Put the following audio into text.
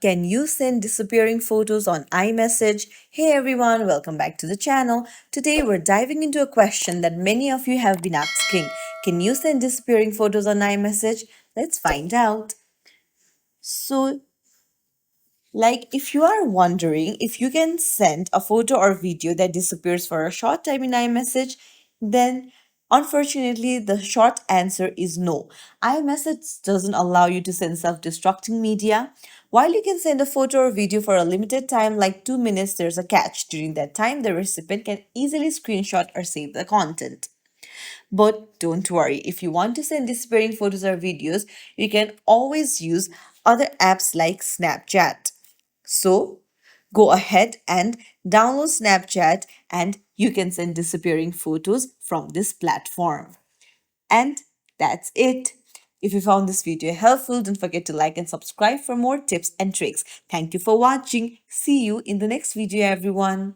can you send disappearing photos on iMessage? Hey everyone, welcome back to the channel. Today we're diving into a question that many of you have been asking. Can you send disappearing photos on iMessage? Let's find out. So, if you are wondering if you can send a photo or video that disappears for a short time in iMessage, then unfortunately the short answer is no. iMessage doesn't allow you to send self-destructing media. While you can send a photo or video for a limited time, like 2 minutes, there's a catch. During that time, the recipient can easily screenshot or save the content. But don't worry, if you want to send disappearing photos or videos, you can always use other apps like Snapchat. So go ahead and download Snapchat and you can send disappearing photos from this platform. And that's it. If you found this video helpful, don't forget to like and subscribe for more tips and tricks. Thank you for watching. See you in the next video, everyone.